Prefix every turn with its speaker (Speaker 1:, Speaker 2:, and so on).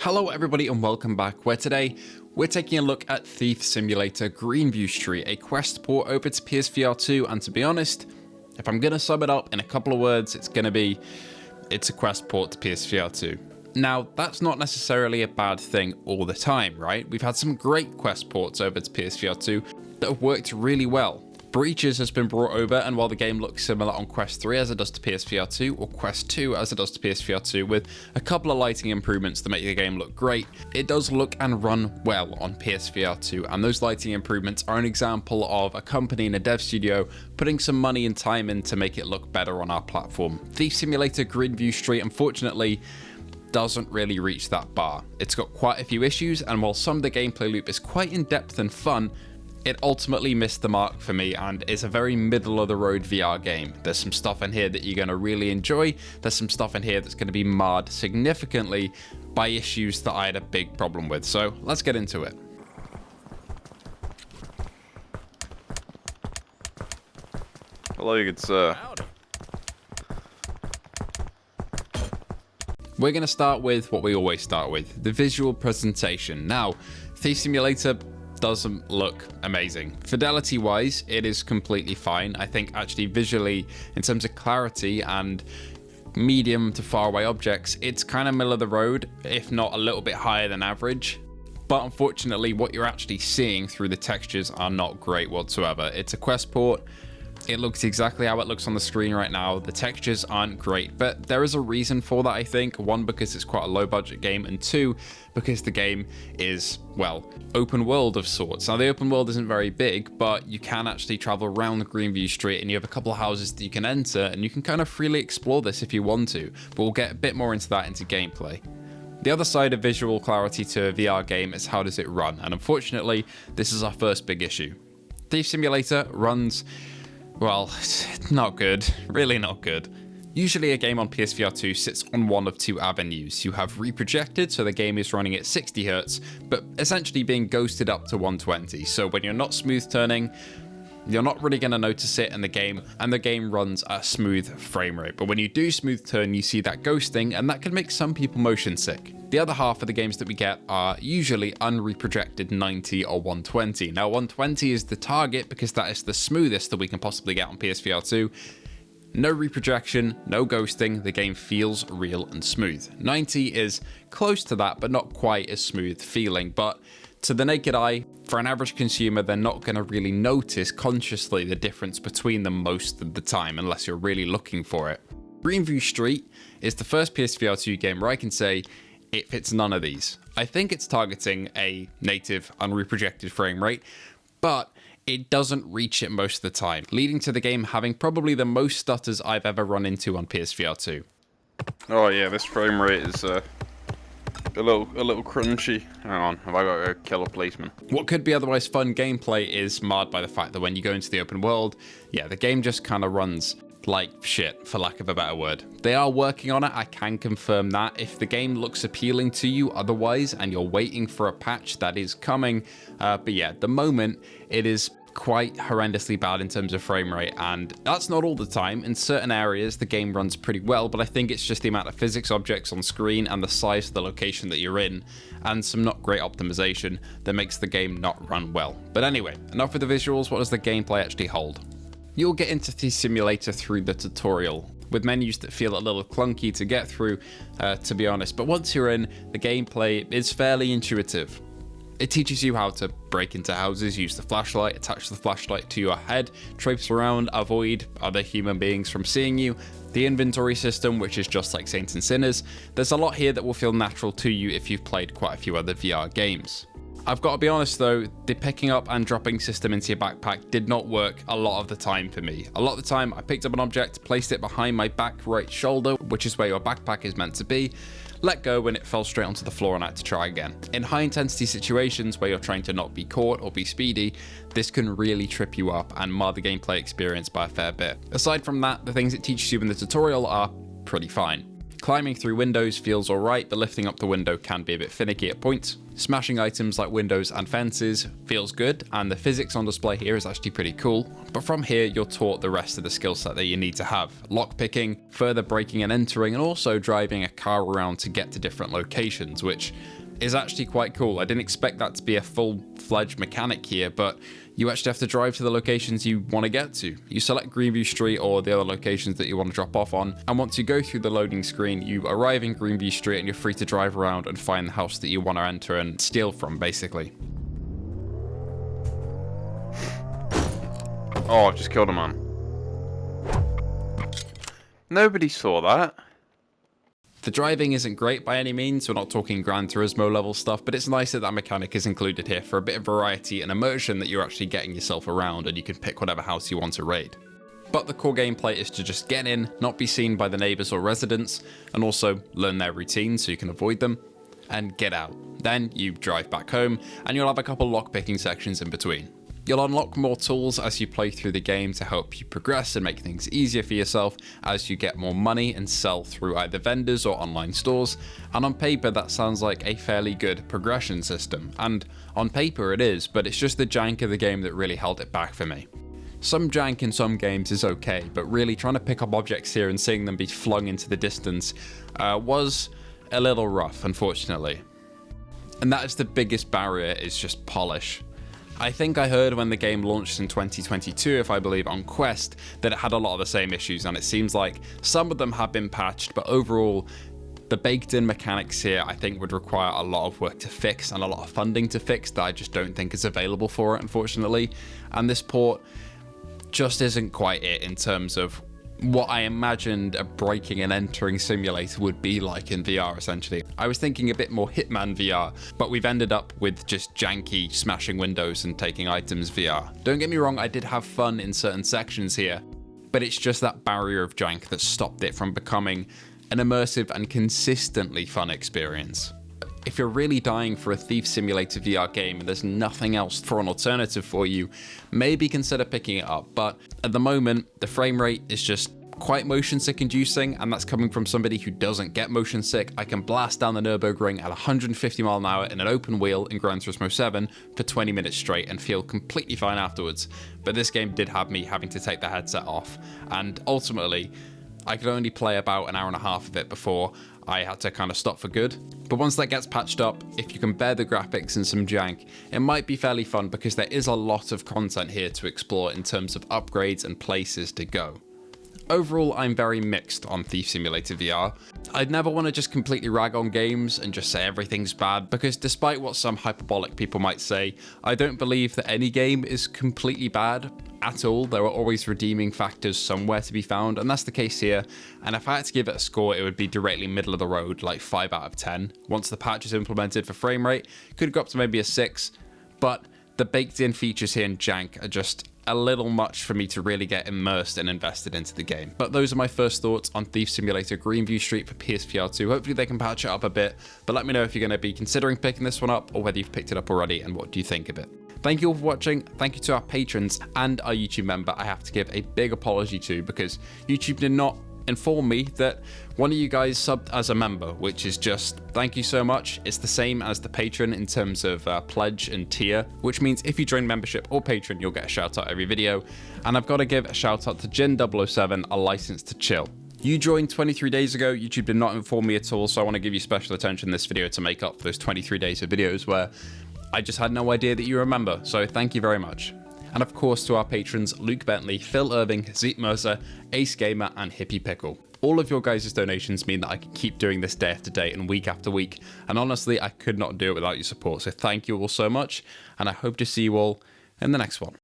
Speaker 1: Hello everybody and welcome back, where today we're taking a look at Thief Simulator Greenview Street, a Quest port over to PSVR2, and to be honest, if I'm going to sum it up in a couple of words, it's a Quest port to PSVR2. Now, that's not necessarily a bad thing all the time, right? We've had some great Quest ports over to PSVR2 that have worked really well. Breaches has been brought over, and while the game looks similar on Quest 3 as it does to PSVR2, or Quest 2 as it does to PSVR2, with a couple of lighting improvements that make the game look great, it does look and run well on PSVR2, and those lighting improvements are an example of a company and a dev studio putting some money and time in to make it look better on our platform. Thief Simulator Greenview Street, unfortunately, doesn't really reach that bar. It's got quite a few issues, and while some of the gameplay loop is quite in-depth and fun, it ultimately missed the mark for me and is a very middle-of-the-road VR game. There's some stuff in here that you're going to really enjoy. There's some stuff in here that's going to be marred significantly by issues that I had a big problem with. So let's get into it.
Speaker 2: Hello, good sir.
Speaker 1: We're going to start with what we always start with, the visual presentation. Now, Thief Simulator doesn't look amazing. Fidelity wise, it is completely fine. I think actually visually, in terms of clarity and medium to far away objects, it's kind of middle of the road, if not a little bit higher than average. But unfortunately, what you're actually seeing through the textures are not great whatsoever. It's a Quest port. It looks exactly how it looks on the screen right now. The textures aren't great, but there is a reason for that, I think. One, because it's quite a low budget game, and two, because the game is, well, open world of sorts. Now, the open world isn't very big, but you can actually travel around the Greenview Street, and you have a couple of houses that you can enter, and you can kind of freely explore this if you want to, but we'll get a bit more into that into gameplay. The other side of visual clarity to a VR game is how does it run, and unfortunately, this is our first big issue. Thief Simulator runs, well, not good, really not good. Usually a game on PSVR2 sits on one of two avenues. You have reprojected, so the game is running at 60 Hz, but essentially being ghosted up to 120. So when you're not smooth turning, you're not really going to notice it in the game, and the game runs at a smooth frame rate. But when you do smooth turn, you see that ghosting, and that can make some people motion sick. The other half of the games that we get are usually unreprojected 90 or 120. Now 120 is the target because that is the smoothest that we can possibly get on PSVR2. No reprojection, no ghosting, the game feels real and smooth. 90 is close to that, but not quite as smooth feeling. But to the naked eye, for an average consumer, they're not going to really notice consciously the difference between them most of the time, unless you're really looking for it. Greenview Street is the first PSVR2 game where I can say it fits none of these. I think it's targeting a native unreprojected frame rate, but it doesn't reach it most of the time, leading to the game having probably the most stutters I've ever run into on PSVR2.
Speaker 2: Oh yeah, this frame rate is a little crunchy. Hang on, have I got a kill a policeman?
Speaker 1: What could be otherwise fun gameplay is marred by the fact that when you go into the open world, yeah, the game just kind of runs like shit, for lack of a better word. They are working on it, I can confirm that. If the game looks appealing to you otherwise, and you're waiting for a patch that is coming, but yeah, at the moment, it is quite horrendously bad in terms of frame rate, and that's not all the time. In certain areas the game runs pretty well, but I think it's just the amount of physics objects on screen and the size of the location that you're in, and some not great optimization that makes the game not run well. But anyway, enough with the visuals. What does the gameplay actually hold? You'll get into Thief Simulator through the tutorial, with menus that feel a little clunky to get through, to be honest, but once you're in, the gameplay is fairly intuitive. It teaches you how to break into houses, use the flashlight, attach the flashlight to your head, traipse around, avoid other human beings from seeing you, the inventory system, which is just like Saints and Sinners. There's a lot here that will feel natural to you if you've played quite a few other VR games. I've got to be honest though, the picking up and dropping system into your backpack did not work a lot of the time for me. A lot of the time I picked up an object, placed it behind my back right shoulder, which is where your backpack is meant to be, let go when it fell straight onto the floor and I had to try again. In high intensity situations where you're trying to not be caught or be speedy, this can really trip you up and mar the gameplay experience by a fair bit. Aside from that, the things it teaches you in the tutorial are pretty fine. Climbing through windows feels alright, but lifting up the window can be a bit finicky at points. Smashing items like windows and fences feels good, and the physics on display here is actually pretty cool. But from here, you're taught the rest of the skill set that you need to have. Lockpicking, further breaking and entering, and also driving a car around to get to different locations, which is actually quite cool. I didn't expect that to be a full-fledged mechanic here, but you actually have to drive to the locations you want to get to. You select Greenview Street or the other locations that you want to drop off on, and once you go through the loading screen, you arrive in Greenview Street and you're free to drive around and find the house that you want to enter and steal from, basically.
Speaker 2: Oh, I've just killed a man. Nobody saw that.
Speaker 1: The driving isn't great by any means, we're not talking Gran Turismo level stuff, but it's nice that that mechanic is included here for a bit of variety and immersion that you're actually getting yourself around and you can pick whatever house you want to raid. But the core gameplay is to just get in, not be seen by the neighbours or residents, and also learn their routines so you can avoid them, and get out. Then you drive back home, and you'll have a couple lockpicking sections in between. You'll unlock more tools as you play through the game to help you progress and make things easier for yourself as you get more money and sell through either vendors or online stores, and on paper that sounds like a fairly good progression system, and on paper it is, but it's just the jank of the game that really held it back for me. Some jank in some games is okay, but really trying to pick up objects here and seeing them be flung into the distance was a little rough, unfortunately. And that is the biggest barrier, is just polish. I think I heard when the game launched in 2022, if I believe on Quest, that it had a lot of the same issues, and it seems like some of them have been patched, but overall, the baked-in mechanics here I think would require a lot of work to fix and a lot of funding to fix that I just don't think is available for it, unfortunately. And this port just isn't quite it in terms of what I imagined a breaking and entering simulator would be like in VR, essentially. I was thinking a bit more Hitman VR, but we've ended up with just janky smashing windows and taking items VR. Don't get me wrong, I did have fun in certain sections here, but it's just that barrier of jank that stopped it from becoming an immersive and consistently fun experience. If you're really dying for a Thief Simulator VR game and there's nothing else for an alternative for you, maybe consider picking it up, but at the moment, the frame rate is just quite motion sick inducing, and that's coming from somebody who doesn't get motion sick. I can blast down the Nürburgring at 150 miles an hour in an open wheel in Gran Turismo 7 for 20 minutes straight and feel completely fine afterwards, but this game did have me having to take the headset off, and ultimately, I could only play about an hour and a half of it before I had to kind of stop for good. But once that gets patched up, if you can bear the graphics and some jank, it might be fairly fun because there is a lot of content here to explore in terms of upgrades and places to go. Overall, I'm very mixed on Thief Simulator VR. I'd never want to just completely rag on games and just say everything's bad, because despite what some hyperbolic people might say, I don't believe that any game is completely bad at all. There are always redeeming factors somewhere to be found, and that's the case here. And if I had to give it a score, it would be directly middle of the road, like 5 out of 10. Once the patch is implemented for frame rate, could go up to maybe a 6, but the baked in features here in jank are just a little much for me to really get immersed and invested into the game. But those are my first thoughts on Thief Simulator Greenview Street for PSVR2. Hopefully they can patch it up a bit, but let me know if you're going to be considering picking this one up or whether you've picked it up already and what do you think of it. Thank you all for watching. Thank you to our patrons and our YouTube member. I have to give a big apology to, because YouTube did not inform me that one of you guys subbed as a member, which is just thank you so much. It's the same as the patron in terms of pledge and tier, which means if you join membership or patron, you'll get a shout out every video. And I've got to give a shout out to Jin007, a license to chill. You joined 23 days ago. YouTube did not inform me at all, so I want to give you special attention in this video to make up for those 23 days of videos where I just had no idea that you were a member, so thank you very much. And of course to our patrons, Luke Bentley, Phil Irving, Zeet Mercer, Ace Gamer, and Hippie Pickle. All of your guys' donations mean that I can keep doing this day after day and week after week, and honestly, I could not do it without your support, so thank you all so much, and I hope to see you all in the next one.